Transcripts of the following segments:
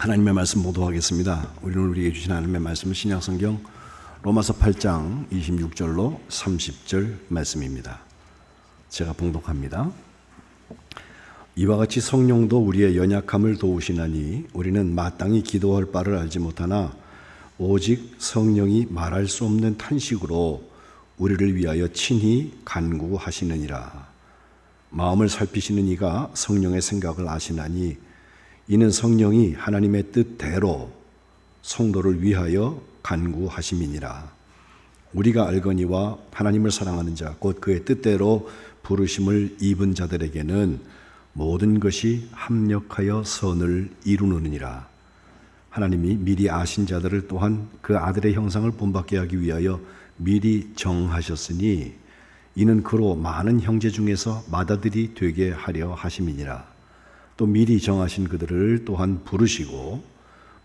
하나님의 말씀 보도하겠습니다. 우리는 우리에게 주신 하나님의 말씀은 신약성경 로마서 8장 26절로 30절 말씀입니다. 제가 봉독합니다. 이와 같이 성령도 우리의 연약함을 도우시나니 우리는 마땅히 기도할 바를 알지 못하나 오직 성령이 말할 수 없는 탄식으로 우리를 위하여 친히 간구하시느니라. 마음을 살피시는 이가 성령의 생각을 아시나니 이는 성령이 하나님의 뜻대로 성도를 위하여 간구하심이니라. 우리가 알거니와 하나님을 사랑하는 자 곧 그의 뜻대로 부르심을 입은 자들에게는 모든 것이 합력하여 선을 이루느니라. 하나님이 미리 아신 자들을 또한 그 아들의 형상을 본받게 하기 위하여 미리 정하셨으니 이는 그로 많은 형제 중에서 맏아들이 되게 하려 하심이니라. 또 미리 정하신 그들을 또한 부르시고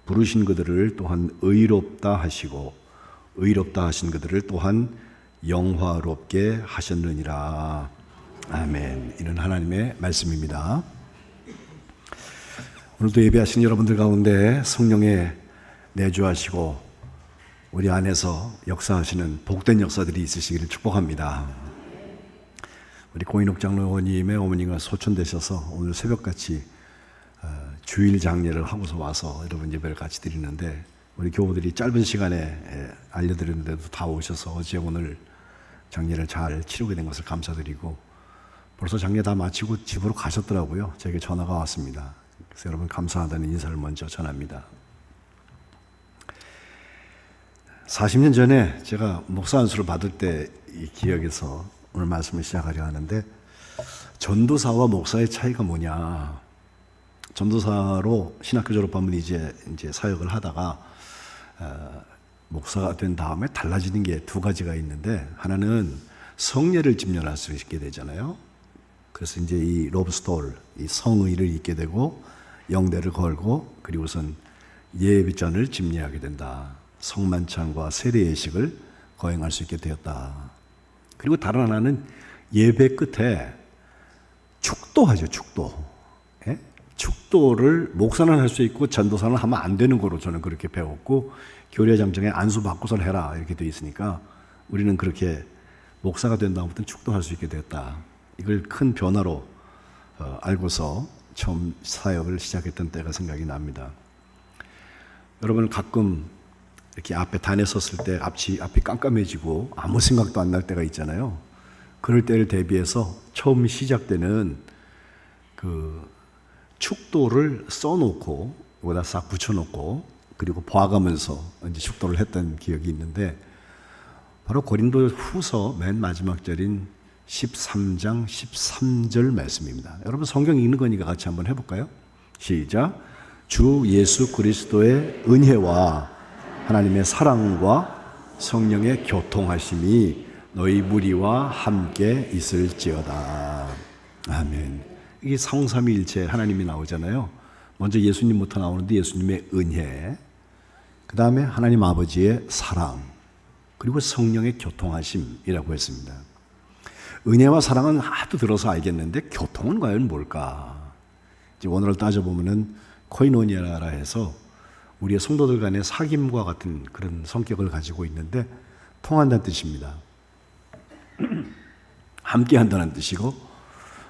부르신 그들을 또한 의롭다 하시고 의롭다 하신 그들을 또한 영화롭게 하셨느니라. 아멘. 이는 하나님의 말씀입니다. 오늘도 예배하신 여러분들 가운데 성령의 내주하시고 우리 안에서 역사하시는 복된 역사들이 있으시기를 축복합니다. 우리 고인옥 장로님의 어머니가 소천되셔서 오늘 새벽같이 주일 장례를 하고서 와서 여러분 예배를 같이 드리는데 우리 교우들이 짧은 시간에 알려드렸는데도 다 오셔서 어제 오늘 장례를 잘 치르게 된 것을 감사드리고 벌써 장례 다 마치고 집으로 가셨더라고요. 제게 전화가 왔습니다. 그래서 여러분 감사하다는 인사를 먼저 전합니다. 40년 전에 제가 목사 안수를 받을 때 이 기억에서 오늘 말씀을 시작하려 하는데 전도사와 목사의 차이가 뭐냐. 전도사로 신학교 졸업하면 이제 사역을 하다가 목사가 된 다음에 달라지는 게 두 가지가 있는데 하나는 성례를 집념할 수 있게 되잖아요. 그래서 이제 이 로브스톨, 이 성의를 잊게 되고 영대를 걸고 그리고선 예비전을 집례하게 된다. 성만찬과 세례예식을 거행할 수 있게 되었다. 그리고 다른 하나는 예배 끝에 축도하죠. 축도. 예? 축도를 목사는 할 수 있고 전도사는 하면 안 되는 거로 저는 그렇게 배웠고 교례장정에 안수 받고선 해라 이렇게 되어 있으니까 우리는 그렇게 목사가 된 다음부터는 축도할 수 있게 되었다. 이걸 큰 변화로 알고서 처음 사역을 시작했던 때가 생각이 납니다. 여러분 가끔 이렇게 앞에 단에 섰을 때 앞이 깜깜해지고 아무 생각도 안 날 때가 있잖아요. 그럴 때를 대비해서 처음 시작되는 그 축도를 써놓고 여기다 싹 붙여놓고 그리고 봐가면서 이제 축도를 했던 기억이 있는데 바로 고린도 후서 맨 마지막 절인 13장 13절 말씀입니다. 여러분 성경 읽는 거니까 같이 한번 해볼까요? 시작. 주 예수 그리스도의 은혜와 하나님의 사랑과 성령의 교통하심이 너희 무리와 함께 있을지어다. 아멘. 이게 성삼위일체 하나님이 나오잖아요. 먼저 예수님부터 나오는데 예수님의 은혜, 그 다음에 하나님 아버지의 사랑, 그리고 성령의 교통하심이라고 했습니다. 은혜와 사랑은 하도 들어서 알겠는데 교통은 과연 뭘까? 이제 원어를 따져보면은 코이노니아라 해서 우리의 성도들 간의 사귐과 같은 그런 성격을 가지고 있는데 통한다는 뜻입니다. 함께 한다는 뜻이고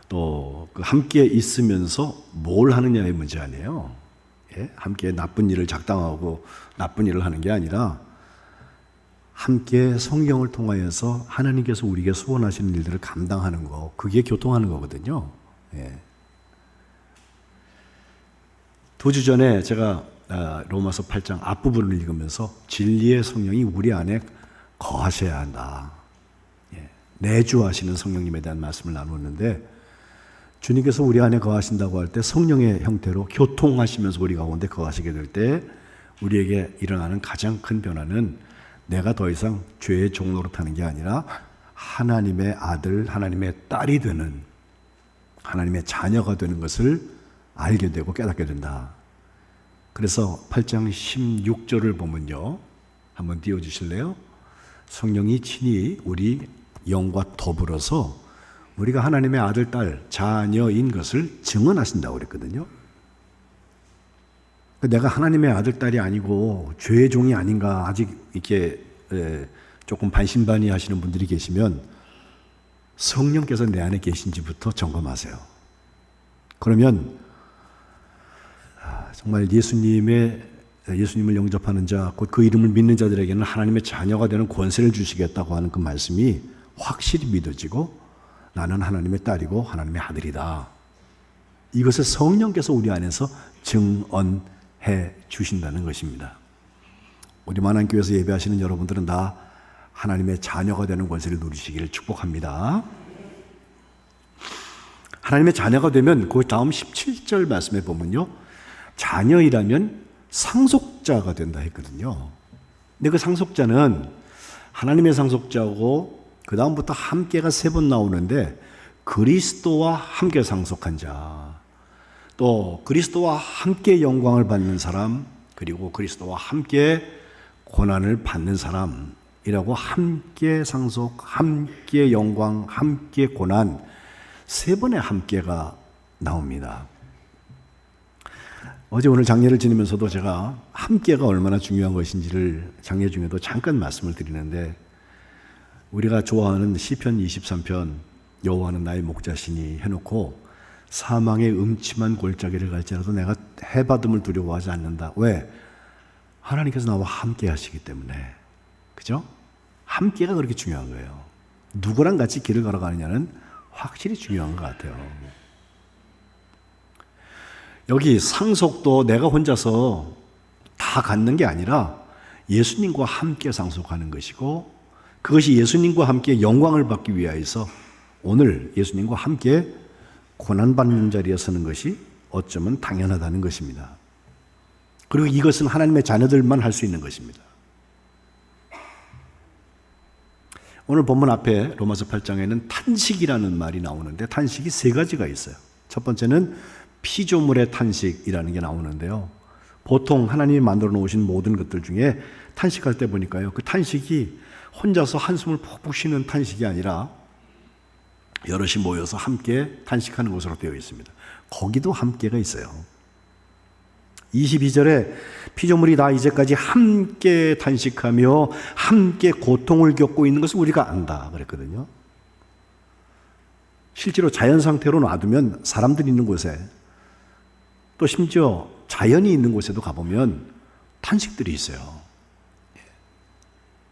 또 그 함께 있으면서 뭘 하느냐의 문제 아니에요. 예? 함께 나쁜 일을 작당하고 나쁜 일을 하는 게 아니라 함께 성경을 통하여서 하나님께서 우리에게 소원하시는 일들을 감당하는 거, 그게 교통하는 거거든요. 예. 2주 전에 제가 로마서 8장 앞부분을 읽으면서 진리의 성령이 우리 안에 거하셔야 한다. 예. 내주하시는 성령님에 대한 말씀을 나누었는데 주님께서 우리 안에 거하신다고 할 때 성령의 형태로 교통하시면서 우리 가운데 거하시게 될 때 우리에게 일어나는 가장 큰 변화는 내가 더 이상 죄의 종로로 타는 게 아니라 하나님의 아들, 하나님의 딸이 되는, 하나님의 자녀가 되는 것을 알게 되고 깨닫게 된다. 그래서 8장 16절을 보면요. 한번 띄워주실래요? 성령이 친히 우리 영과 더불어서 우리가 하나님의 아들, 딸, 자녀인 것을 증언하신다고 그랬거든요. 내가 하나님의 아들, 딸이 아니고 죄의 종이 아닌가 아직 이렇게 조금 반신반의 하시는 분들이 계시면 성령께서 내 안에 계신지부터 점검하세요. 그러면 정말 예수님을 영접하는 자, 곧 그 이름을 믿는 자들에게는 하나님의 자녀가 되는 권세를 주시겠다고 하는 그 말씀이 확실히 믿어지고 나는 하나님의 딸이고 하나님의 아들이다. 이것을 성령께서 우리 안에서 증언해 주신다는 것입니다. 우리 만안교회에서 예배하시는 여러분들은 다 하나님의 자녀가 되는 권세를 누리시기를 축복합니다. 하나님의 자녀가 되면 그 다음 17절 말씀에 보면요, 자녀이라면 상속자가 된다 했거든요. 근데 그 상속자는 하나님의 상속자고 그 다음부터 함께가 3번 나오는데 그리스도와 함께 상속한 자, 또 그리스도와 함께 영광을 받는 사람, 그리고 그리스도와 함께 고난을 받는 사람이라고 함께 상속, 함께 영광, 함께 고난 3번의 함께가 나옵니다. 어제 오늘 장례를 지내면서도 제가 함께가 얼마나 중요한 것인지를 장례 중에도 잠깐 말씀을 드리는데, 우리가 좋아하는 시편 23편 여호와는 나의 목자시니 해놓고 사망의 음침한 골짜기를 갈지라도 내가 해받음을 두려워하지 않는다. 왜? 하나님께서 나와 함께 하시기 때문에. 그죠? 함께가 그렇게 중요한 거예요. 누구랑 같이 길을 걸어가느냐는 확실히 중요한 것 같아요. 여기 상속도 내가 혼자서 다 갖는 게 아니라 예수님과 함께 상속하는 것이고, 그것이 예수님과 함께 영광을 받기 위하여서 오늘 예수님과 함께 고난받는 자리에 서는 것이 어쩌면 당연하다는 것입니다. 그리고 이것은 하나님의 자녀들만 할 수 있는 것입니다. 오늘 본문 앞에 로마서 8장에는 탄식이라는 말이 나오는데, 탄식이 3가지가 있어요. 첫 번째는 피조물의 탄식이라는 게 나오는데요, 보통 하나님이 만들어 놓으신 모든 것들 중에 탄식할 때 보니까요, 그 탄식이 혼자서 한숨을 푹푹 쉬는 탄식이 아니라 여럿이 모여서 함께 탄식하는 것으로 되어 있습니다. 거기도 함께가 있어요. 22절에 피조물이 다 이제까지 함께 탄식하며 함께 고통을 겪고 있는 것을 우리가 안다 그랬거든요. 실제로 자연 상태로 놔두면 사람들이 있는 곳에, 또 심지어 자연이 있는 곳에도 가보면 탄식들이 있어요.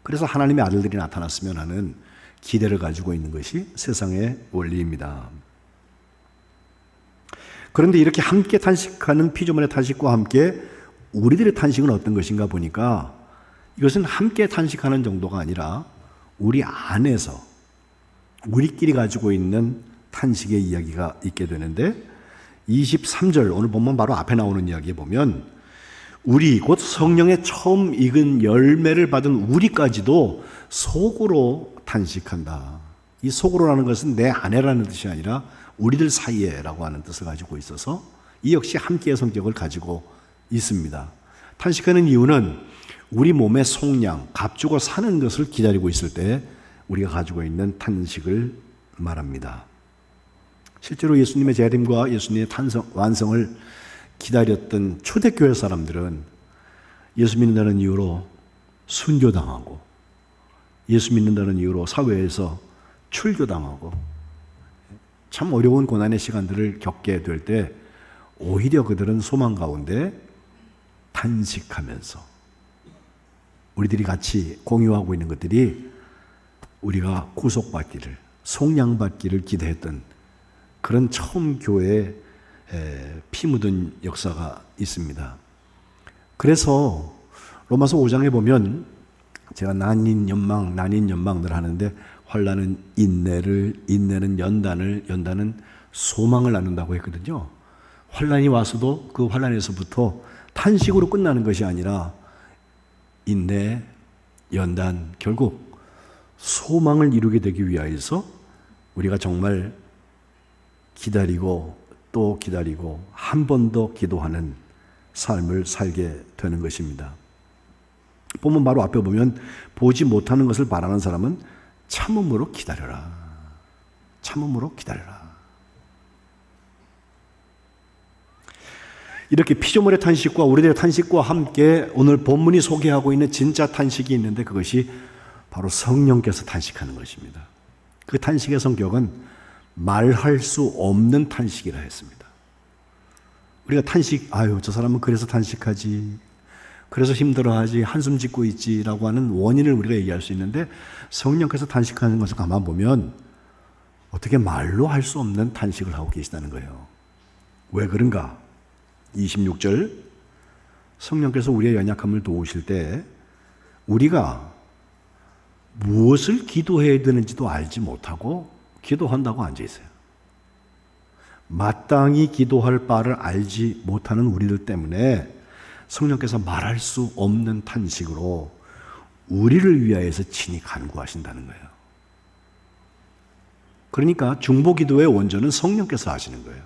그래서 하나님의 아들들이 나타났으면 하는 기대를 가지고 있는 것이 세상의 원리입니다. 그런데 이렇게 함께 탄식하는 피조물의 탄식과 함께 우리들의 탄식은 어떤 것인가 보니까, 이것은 함께 탄식하는 정도가 아니라 우리 안에서 우리끼리 가지고 있는 탄식의 이야기가 있게 되는데, 23절 오늘 본문 바로 앞에 나오는 이야기에 보면 우리 곧 성령의 처음 익은 열매를 받은 우리까지도 속으로 탄식한다. 이 속으로라는 것은 내 안에라는 뜻이 아니라 우리들 사이에라고 하는 뜻을 가지고 있어서 이 역시 함께의 성격을 가지고 있습니다. 탄식하는 이유는 우리 몸의 속량, 값주고 사는 것을 기다리고 있을 때 우리가 가지고 있는 탄식을 말합니다. 실제로 예수님의 재림과 예수님의 완성을 기다렸던 초대교회 사람들은 예수 믿는다는 이유로 순교당하고, 예수 믿는다는 이유로 사회에서 출교당하고, 참 어려운 고난의 시간들을 겪게 될 때 오히려 그들은 소망 가운데 탄식하면서 우리들이 같이 공유하고 있는 것들이 우리가 구속받기를, 속량받기를 기대했던 그런 처음 교회에 피 묻은 역사가 있습니다. 그래서 로마서 5장에 보면 제가 난인 연망들 하는데, 환난은 인내를, 인내는 연단을, 연단은 소망을 낳는다고 했거든요. 환난이 와서도 그 환난에서부터 탄식으로 끝나는 것이 아니라 인내, 연단, 결국 소망을 이루게 되기 위하여서 우리가 정말 기다리고 또 기다리고 한 번 더 기도하는 삶을 살게 되는 것입니다. 보면 바로 앞에 보면 보지 못하는 것을 바라는 사람은 참음으로 기다려라. 참음으로 기다려라. 이렇게 피조물의 탄식과 우리들의 탄식과 함께 오늘 본문이 소개하고 있는 진짜 탄식이 있는데 그것이 바로 성령께서 탄식하는 것입니다. 그 탄식의 성격은 말할 수 없는 탄식이라 했습니다. 우리가 탄식, 아유, 저 사람은 그래서 탄식하지, 그래서 힘들어하지, 한숨 짓고 있지라고 하는 원인을 우리가 얘기할 수 있는데 성령께서 탄식하는 것을 가만 보면 어떻게 말로 할 수 없는 탄식을 하고 계시다는 거예요. 왜 그런가? 26절, 성령께서 우리의 연약함을 도우실 때 우리가 무엇을 기도해야 되는지도 알지 못하고 기도한다고 앉아있어요. 마땅히 기도할 바를 알지 못하는 우리들 때문에 성령께서 말할 수 없는 탄식으로 우리를 위하여서 친히 간구하신다는 거예요. 그러니까 중보기도의 원조는 성령께서 하시는 거예요.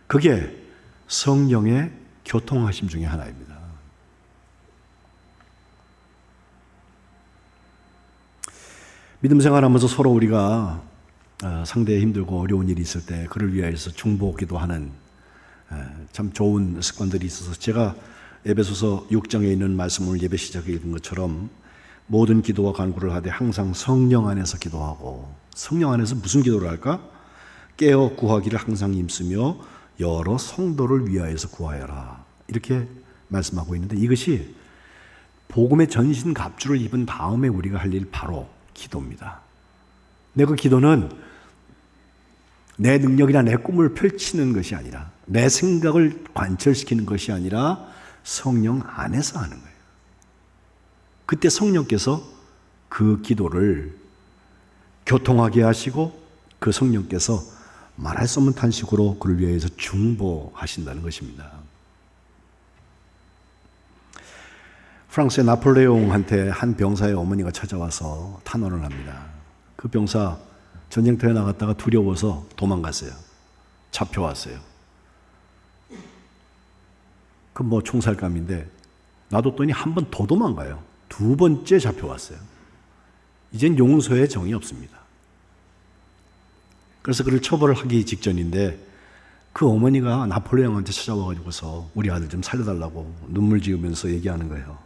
그게 성령의 교통하심 중에 하나입니다. 믿음 생활하면서 서로 우리가 상대에 힘들고 어려운 일이 있을 때 그를 위하여서 중보기도하는 참 좋은 습관들이 있어서 제가 에베소서 6장에 있는 말씀을 예배 시작에 읽은 것처럼 모든 기도와 간구를 하되 항상 성령 안에서 기도하고, 성령 안에서 무슨 기도를 할까? 깨어 구하기를 항상 힘쓰며 여러 성도를 위하여서 구하여라, 이렇게 말씀하고 있는데 이것이 복음의 전신 갑주를 입은 다음에 우리가 할 일 바로 기도입니다. 내 그 기도는 내 능력이나 내 꿈을 펼치는 것이 아니라, 내 생각을 관철시키는 것이 아니라 성령 안에서 하는 거예요. 그때 성령께서 그 기도를 교통하게 하시고 그 성령께서 말할 수 없는 탄식으로 그를 위해서 중보하신다는 것입니다. 프랑스의 나폴레옹한테 한 병사의 어머니가 찾아와서 탄원을 합니다. 그 병사 전쟁터에 나갔다가 두려워서 도망갔어요. 잡혀왔어요. 그 뭐 총살감인데 놔뒀더니 한 번 더 도망가요. 두 번째 잡혀왔어요. 이젠 용서의 정이 없습니다. 그래서 그를 처벌하기 직전인데 그 어머니가 나폴레옹한테 찾아와가지고서 우리 아들 좀 살려달라고 눈물 지으면서 얘기하는 거예요.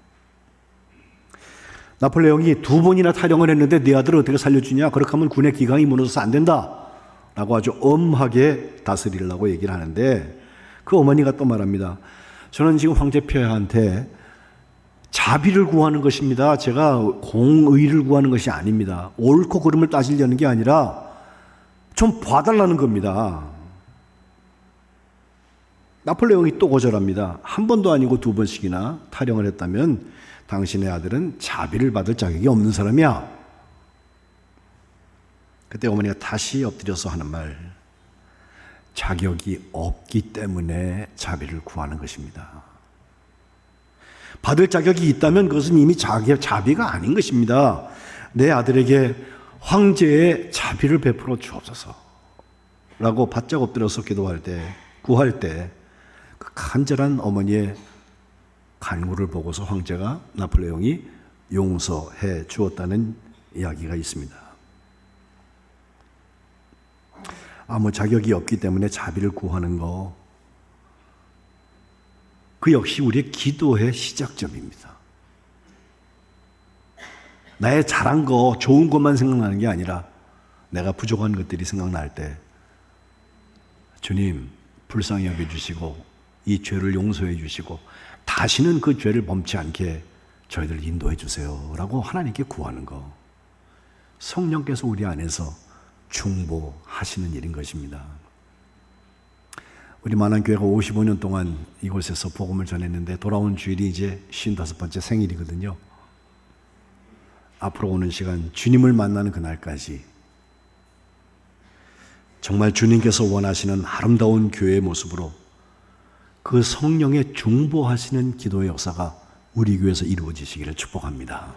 나폴레옹이 두 번이나 탈영을 했는데 네 아들을 어떻게 살려주냐? 그렇게 하면 군의 기강이 무너져서 안 된다 라고 아주 엄하게 다스리려고 얘기를 하는데 그 어머니가 또 말합니다. 저는 지금 황제 폐하한테 자비를 구하는 것입니다. 제가 공의를 구하는 것이 아닙니다. 옳고 그름을 따지려는 게 아니라 좀 봐달라는 겁니다. 나폴레옹이 또 거절합니다. 한 번도 아니고 두 번씩이나 탈영을 했다면 당신의 아들은 자비를 받을 자격이 없는 사람이야. 그때 어머니가 다시 엎드려서 하는 말, 자격이 없기 때문에 자비를 구하는 것입니다. 받을 자격이 있다면 그것은 이미 자비가 아닌 것입니다. 내 아들에게 황제의 자비를 베풀어 주옵소서 라고 바짝 엎드려서 기도할 때, 구할 때 그 간절한 어머니의 간구를 보고서 황제가, 나폴레옹이 용서해 주었다는 이야기가 있습니다. 아무 자격이 없기 때문에 자비를 구하는 거, 그 역시 우리의 기도의 시작점입니다. 나의 잘한 거, 좋은 것만 생각나는 게 아니라 내가 부족한 것들이 생각날 때 주님 불쌍히 여겨주시고 이 죄를 용서해 주시고 다시는 그 죄를 범치 않게 저희들 인도해 주세요 라고 하나님께 구하는 거, 성령께서 우리 안에서 중보하시는 일인 것입니다. 우리 만안교회가 55년 동안 이곳에서 복음을 전했는데 돌아온 주일이 이제 55번째 생일이거든요. 앞으로 오는 시간 주님을 만나는 그날까지 정말 주님께서 원하시는 아름다운 교회의 모습으로 그 성령의 중보하시는 기도의 역사가 우리 교회에서 이루어지시기를 축복합니다.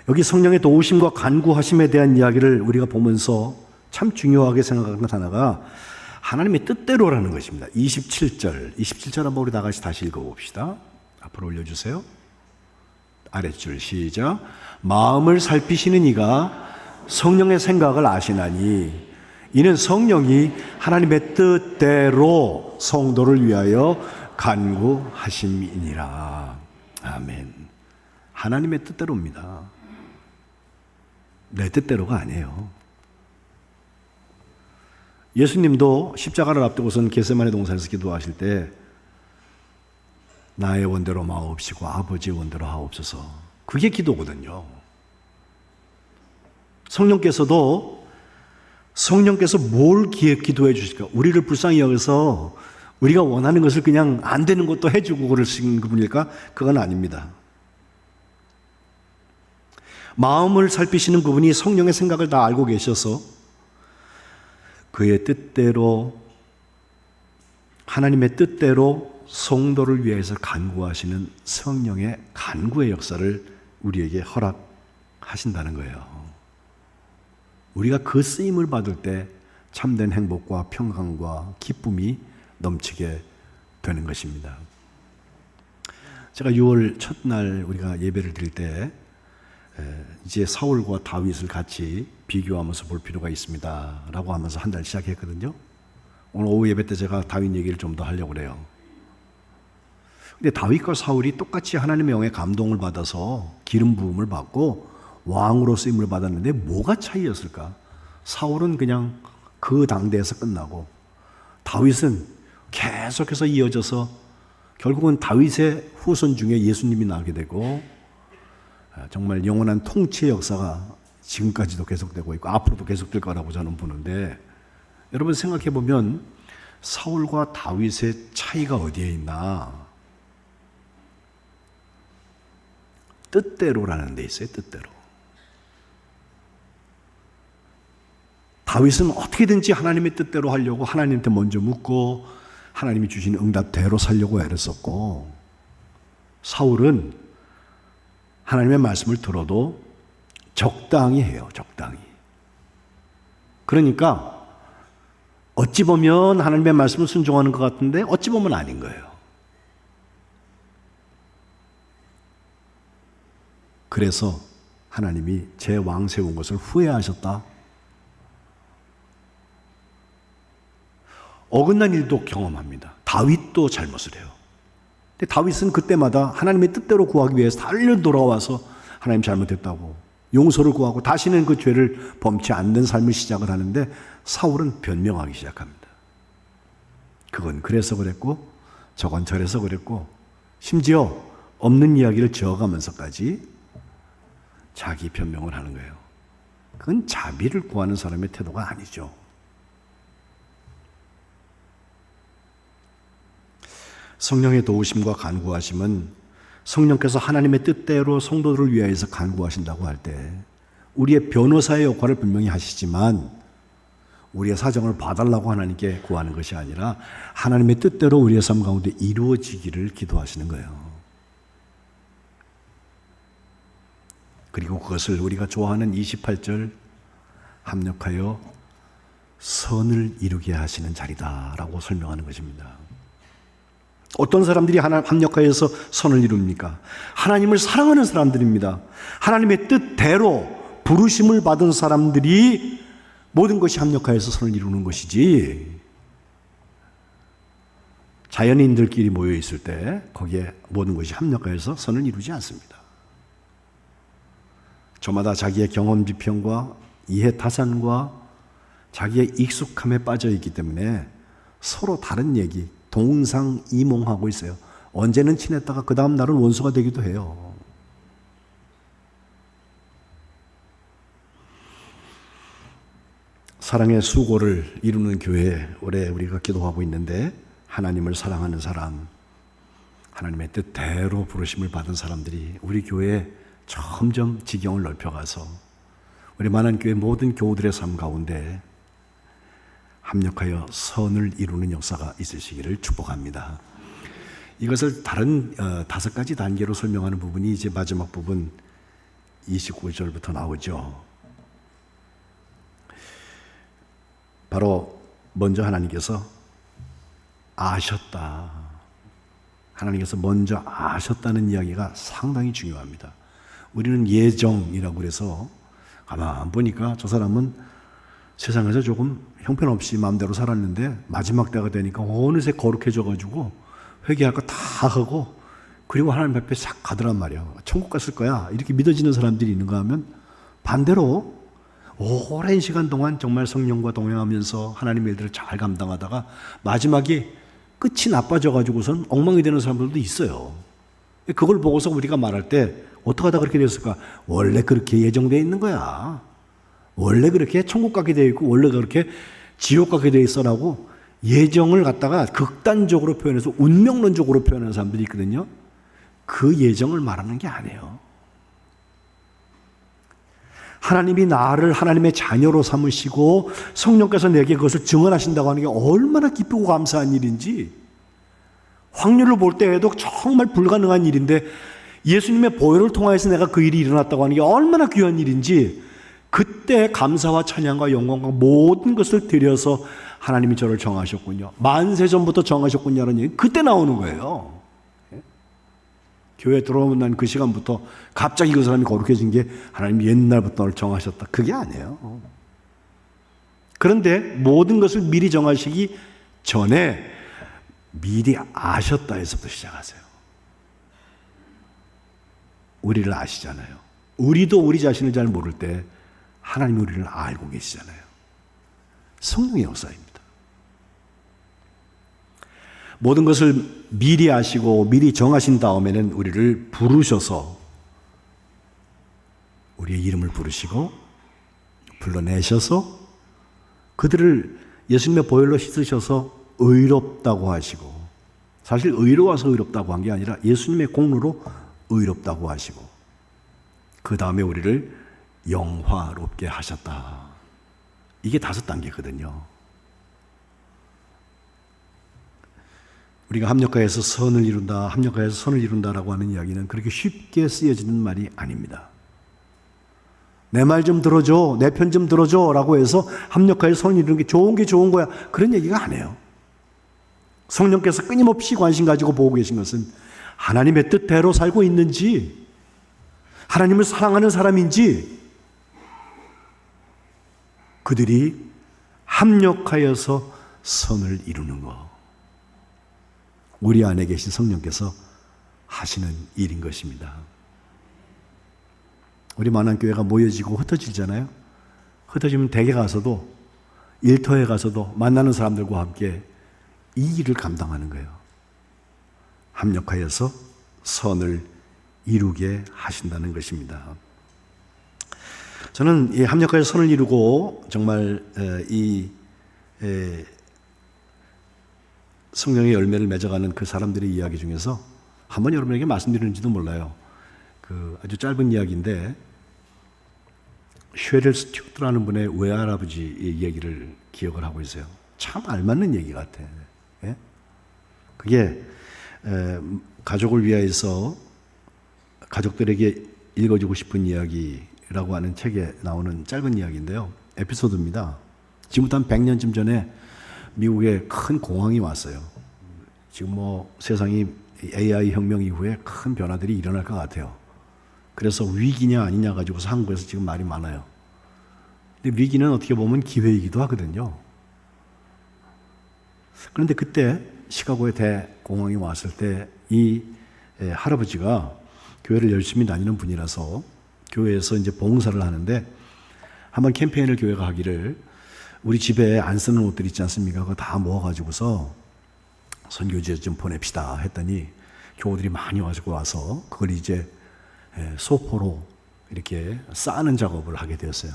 여기 성령의 도우심과 간구하심에 대한 이야기를 우리가 보면서 참 중요하게 생각하는 것 하나가 하나님의 뜻대로라는 것입니다. 27절 한번 우리 다 같이 다시 읽어봅시다. 앞으로 올려주세요. 아랫줄 시작. 마음을 살피시는 이가 성령의 생각을 아시나니 이는 성령이 하나님의 뜻대로 성도를 위하여 간구하심이니라. 아멘. 하나님의 뜻대로입니다. 내 뜻대로가 아니에요. 예수님도 십자가를 앞두고선 겟세마네 동산에서 기도하실 때 나의 원대로 마옵시고 아버지의 원대로 하옵소서. 그게 기도거든요. 성령께서 뭘 기도해 주실까? 우리를 불쌍히 여겨서 우리가 원하는 것을 그냥 안 되는 것도 해주고 그러시는 분일까? 그건 아닙니다. 마음을 살피시는 그분이 성령의 생각을 다 알고 계셔서 그의 뜻대로, 하나님의 뜻대로 성도를 위해서 간구하시는 성령의 간구의 역사를 우리에게 허락하신다는 거예요. 우리가 그 쓰임을 받을 때 참된 행복과 평강과 기쁨이 넘치게 되는 것입니다. 제가 6월 첫날 우리가 예배를 드릴 때 이제 사울과 다윗을 같이 비교하면서 볼 필요가 있습니다 라고 하면서 한 달 시작했거든요. 오늘 오후 예배 때 제가 다윗 얘기를 좀 더 하려고 그래요. 근데 다윗과 사울이 똑같이 하나님의 영의 감동을 받아서 기름 부음을 받고 왕으로 쓰임을 받았는데 뭐가 차이였을까? 사울은 그냥 그 당대에서 끝나고 다윗은 계속해서 이어져서 결국은 다윗의 후손 중에 예수님이 나오게 되고 정말 영원한 통치의 역사가 지금까지도 계속되고 있고 앞으로도 계속될 거라고 저는 보는데, 여러분 생각해 보면 사울과 다윗의 차이가 어디에 있나? 뜻대로라는 데 있어요. 뜻대로. 다윗은 어떻게든지 하나님의 뜻대로 하려고 하나님한테 먼저 묻고 하나님이 주신 응답대로 살려고 애를 썼고, 사울은 하나님의 말씀을 들어도 적당히 해요. 적당히. 그러니까 어찌 보면 하나님의 말씀을 순종하는 것 같은데 어찌 보면 아닌 거예요. 그래서 하나님이 제 왕 세운 것을 후회하셨다. 어긋난 일도 경험합니다. 다윗도 잘못을 해요. 근데 다윗은 그때마다 하나님의 뜻대로 구하기 위해서 달려 돌아와서 하나님 잘못했다고 용서를 구하고 다시는 그 죄를 범치 않는 삶을 시작을 하는데, 사울은 변명하기 시작합니다. 그건 그래서 그랬고 저건 저래서 그랬고, 심지어 없는 이야기를 지어가면서까지 자기 변명을 하는 거예요. 그건 자비를 구하는 사람의 태도가 아니죠. 성령의 도우심과 간구하심은 성령께서 하나님의 뜻대로 성도들을 위하여서 간구하신다고 할 때 우리의 변호사의 역할을 분명히 하시지만 우리의 사정을 봐달라고 하나님께 구하는 것이 아니라 하나님의 뜻대로 우리의 삶 가운데 이루어지기를 기도하시는 거예요. 그리고 그것을 우리가 좋아하는 28절 합력하여 선을 이루게 하시는 자리다라고 설명하는 것입니다. 어떤 사람들이 하나 합력하여서 선을 이룹니까? 하나님을 사랑하는 사람들입니다. 하나님의 뜻대로 부르심을 받은 사람들이 모든 것이 합력하여서 선을 이루는 것이지, 자연인들끼리 모여 있을 때 거기에 모든 것이 합력하여서 선을 이루지 않습니다. 저마다 자기의 경험 비평과 이해 타산과 자기의 익숙함에 빠져 있기 때문에 서로 다른 얘기, 동상이몽하고 있어요. 언제는 친했다가 그 다음 날은 원수가 되기도 해요. 사랑의 수고를 이루는 교회, 올해 우리가 기도하고 있는데, 하나님을 사랑하는 사람, 하나님의 뜻대로 부르심을 받은 사람들이 우리 교회에 점점 지경을 넓혀가서 우리 만안교회 모든 교우들의 삶 가운데 합력하여 선을 이루는 역사가 있으시기를 축복합니다. 이것을 다른 5가지 단계로 설명하는 부분이 이제 마지막 부분 29절부터 나오죠. 바로 먼저 하나님께서 아셨다. 하나님께서 먼저 아셨다는 이야기가 상당히 중요합니다. 우리는 예정이라고 해서 가만 보니까 저 사람은 세상에서 조금 형편없이 마음대로 살았는데 마지막 때가 되니까 어느새 거룩해져가지고 회개할 거 다 하고 그리고 하나님 앞에 싹 가더란 말이야. 천국 갔을 거야. 이렇게 믿어지는 사람들이 있는가 하면 반대로 오랜 시간 동안 정말 성령과 동행하면서 하나님의 일들을 잘 감당하다가 마지막에 끝이 나빠져가지고선 엉망이 되는 사람들도 있어요. 그걸 보고서 우리가 말할 때 어떻게 하다 그렇게 됐을까? 원래 그렇게 예정되어 있는 거야. 원래 그렇게 천국 가게 되어 있고 원래 그렇게 지옥 가게 되어 있어라고 예정을 갖다가 극단적으로 표현해서 운명론적으로 표현하는 사람들이 있거든요. 그 예정을 말하는 게 아니에요. 하나님이 나를 하나님의 자녀로 삼으시고 성령께서 내게 그것을 증언하신다고 하는 게 얼마나 기쁘고 감사한 일인지, 확률을 볼 때에도 정말 불가능한 일인데 예수님의 보혈을 통해서 내가 그 일이 일어났다고 하는 게 얼마나 귀한 일인지, 그때 감사와 찬양과 영광과 모든 것을 드려서 하나님이 저를 정하셨군요, 만세전부터 정하셨군요라는 얘기 그때 나오는 거예요. 교회에 들어오면 난 그 시간부터 갑자기 그 사람이 거룩해진 게 하나님이 옛날부터 너를 정하셨다, 그게 아니에요. 그런데 모든 것을 미리 정하시기 전에 미리 아셨다 해서부터 시작하세요. 우리를 아시잖아요. 우리도 우리 자신을 잘 모를 때 하나님이 우리를 알고 계시잖아요. 성령의 역사입니다. 모든 것을 미리 아시고 미리 정하신 다음에는 우리를 부르셔서 우리의 이름을 부르시고 불러내셔서 그들을 예수님의 보혈로 씻으셔서 의롭다고 하시고, 사실 의로워서 의롭다고 한 게 아니라 예수님의 공로로 의롭다고 하시고, 그 다음에 우리를 영화롭게 하셨다. 이게 5단계거든요. 우리가 합력하여서 선을 이룬다, 합력하여서 선을 이룬다라고 하는 이야기는 그렇게 쉽게 쓰여지는 말이 아닙니다. 내 말 좀 들어줘, 내 편 좀 들어줘 라고 해서 합력하여서 선을 이루는 게 좋은 거야, 그런 얘기가 아니에요. 성령께서 끊임없이 관심 가지고 보고 계신 것은 하나님의 뜻대로 살고 있는지, 하나님을 사랑하는 사람인지, 그들이 합력하여서 선을 이루는 것, 우리 안에 계신 성령께서 하시는 일인 것입니다. 우리 만안교회가 모여지고 흩어지잖아요. 흩어지면 댁에 가서도, 일터에 가서도 만나는 사람들과 함께 이 일을 감당하는 거예요. 합력하여서 선을 이루게 하신다는 것입니다. 저는 이 합력하여서 선을 이루고 정말 이 성령의 열매를 맺어가는 그 사람들의 이야기 중에서 한번 여러분에게 말씀드리는지도 몰라요. 그 아주 짧은 이야기인데, 쉐릴 스튜어트라는 분의 외할아버지 얘기를 기억을 하고 있어요. 참 알맞는 얘기 같아. 예? 그게 가족을 위하여서 가족들에게 읽어주고 싶은 이야기라고 하는 책에 나오는 짧은 이야기인데요. 에피소드입니다. 지금부터 한 100년쯤 전에 미국에 큰 공황이 왔어요. 지금 뭐 세상이 AI 혁명 이후에 큰 변화들이 일어날 것 같아요. 그래서 위기냐 아니냐 가지고서 한국에서 지금 말이 많아요. 근데 위기는 어떻게 보면 기회이기도 하거든요. 그런데 그때 시카고에 대공황이 왔을 때 이 할아버지가 교회를 열심히 다니는 분이라서 교회에서 이제 봉사를 하는데, 한번 캠페인을 교회가 하기를 우리 집에 안 쓰는 옷들 있지 않습니까? 그거 다 모아가지고서 선교지에 좀 보냅시다 했더니 교우들이 많이 와서 그걸 이제 소포로 이렇게 싸는 작업을 하게 되었어요.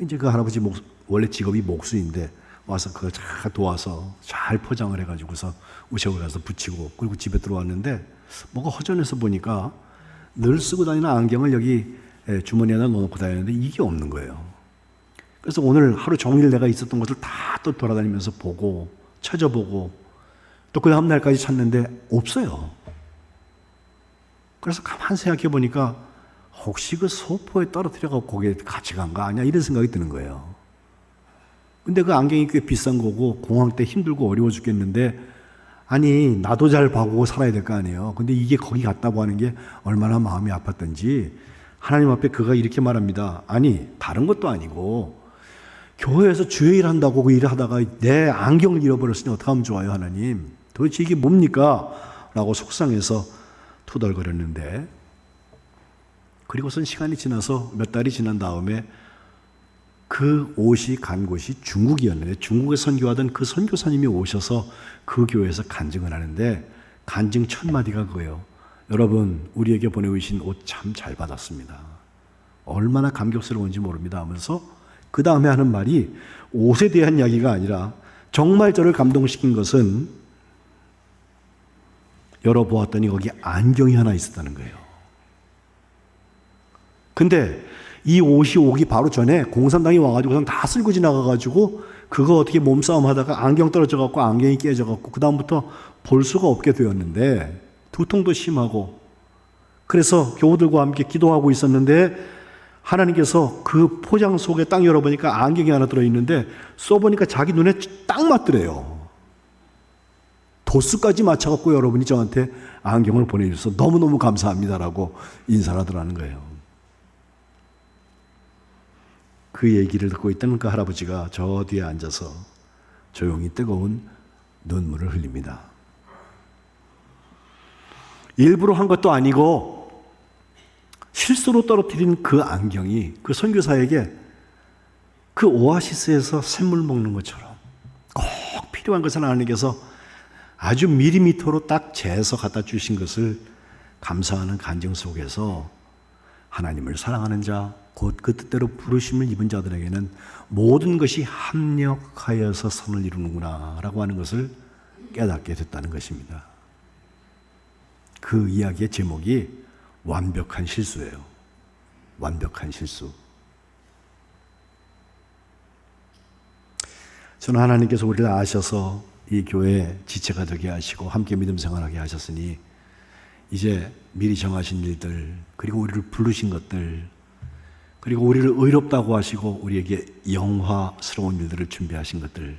이제 그 할아버지 원래 직업이 목수인데 와서 그걸 잘 도와서 잘 포장을 해가지고서 우체국에 가서 붙이고, 그리고 집에 들어왔는데 뭐가 허전해서 보니까 늘 쓰고 다니는 안경을 여기 주머니에다 넣어놓고 다니는데 이게 없는 거예요. 그래서 오늘 하루 종일 내가 있었던 것을 다 또 돌아다니면서 보고 찾아보고 또 그 다음 날까지 찾는데 없어요. 그래서 가만히 생각해 보니까 혹시 그 소포에 떨어뜨려갖고 거기에 같이 간 거 아니야? 이런 생각이 드는 거예요. 근데 그 안경이 꽤 비싼 거고 공황 때 힘들고 어려워 죽겠는데, 아니 나도 잘 봐보고 살아야 될 거 아니에요. 근데 이게 거기 갔다고 하는 게 얼마나 마음이 아팠던지 하나님 앞에 그가 이렇게 말합니다. 아니 다른 것도 아니고 교회에서 주의 일한다고 그 일을 하다가 내 안경을 잃어버렸으니 어떡하면 좋아요, 하나님? 도대체 이게 뭡니까? 라고 속상해서 투덜거렸는데, 그리고선 시간이 지나서 몇 달이 지난 다음에 그 옷이 간 곳이 중국이었는데, 중국에 선교하던 그 선교사님이 오셔서 그 교회에서 간증을 하는데, 간증 첫 마디가 그거예요. 여러분, 우리에게 보내주신 옷 참 잘 받았습니다. 얼마나 감격스러운지 모릅니다 하면서 그 다음에 하는 말이 옷에 대한 이야기가 아니라 정말 저를 감동시킨 것은 열어보았더니 거기 안경이 하나 있었다는 거예요. 근데 이 옷이 오기 바로 전에 공산당이 와가지고 다 쓸고 지나가가지고 그거 어떻게 몸싸움 하다가 안경 떨어져갖고 안경이 깨져갖고 그 다음부터 볼 수가 없게 되었는데 두통도 심하고 그래서 교우들과 함께 기도하고 있었는데 하나님께서 그 포장 속에 딱 열어보니까 안경이 하나 들어있는데 써보니까 자기 눈에 딱 맞더래요. 도수까지 맞춰갖고 여러분이 저한테 안경을 보내주셔서 너무너무 감사합니다라고 인사를 하더라는 거예요. 그 얘기를 듣고 있던 그 할아버지가 저 뒤에 앉아서 조용히 뜨거운 눈물을 흘립니다. 일부러 한 것도 아니고 실수로 떨어뜨린 그 안경이 그 선교사에게 그 오아시스에서 샘물 먹는 것처럼 꼭 필요한 것을 하나님께서 아주 밀리미터로 딱 재서 갖다 주신 것을 감사하는 간증 속에서 하나님을 사랑하는 자, 곧 그 뜻대로 부르심을 입은 자들에게는 모든 것이 합력하여서 선을 이루는구나 라고 하는 것을 깨닫게 됐다는 것입니다. 그 이야기의 제목이 완벽한 실수예요. 완벽한 실수. 저는 하나님께서 우리를 아셔서 이 교회의 지체가 되게 하시고 함께 믿음 생활하게 하셨으니 이제 미리 정하신 일들, 그리고 우리를 부르신 것들, 그리고 우리를 의롭다고 하시고 우리에게 영화스러운 일들을 준비하신 것들,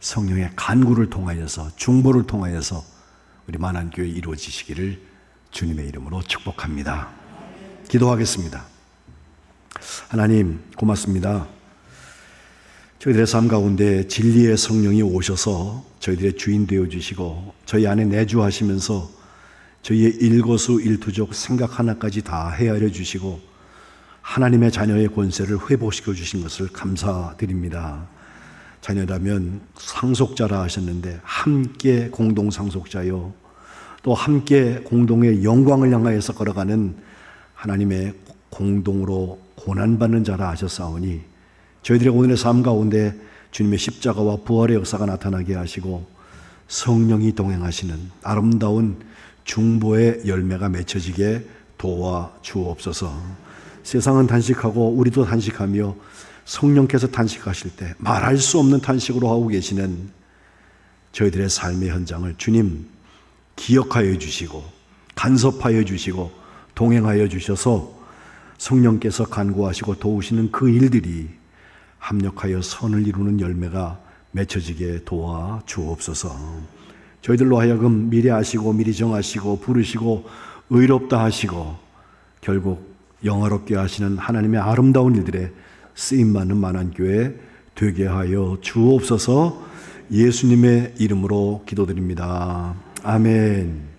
성령의 간구를 통하여서, 중보를 통하여서 우리 만안교회 이루어지시기를 주님의 이름으로 축복합니다. 기도하겠습니다. 하나님 고맙습니다. 저희들의 삶 가운데 진리의 성령이 오셔서 저희들의 주인 되어주시고 저희 안에 내주하시면서 저희의 일거수일투족 생각 하나까지 다 헤아려 주시고 하나님의 자녀의 권세를 회복시켜 주신 것을 감사드립니다. 자녀라면 상속자라 하셨는데 함께 공동 상속자요, 또 함께 공동의 영광을 향하여서 걸어가는 하나님의 공동으로 고난받는 자라 하셨사오니 저희들의 오늘의 삶 가운데 주님의 십자가와 부활의 역사가 나타나게 하시고 성령이 동행하시는 아름다운 중보의 열매가 맺혀지게 도와주옵소서. 세상은 단식하고 우리도 단식하며 성령께서 단식하실 때 말할 수 없는 탄식으로 하고 계시는 저희들의 삶의 현장을 주님 기억하여 주시고 간섭하여 주시고 동행하여 주셔서 성령께서 간구하시고 도우시는 그 일들이 합력하여 선을 이루는 열매가 맺혀지게 도와 주옵소서. 저희들로 하여금 미리 아시고 미리 정하시고 부르시고 의롭다 하시고 결국 영화롭게 하시는 하나님의 아름다운 일들에 쓰임받는 만안교회 되게 하여 주옵소서. 예수님의 이름으로 기도드립니다. 아멘.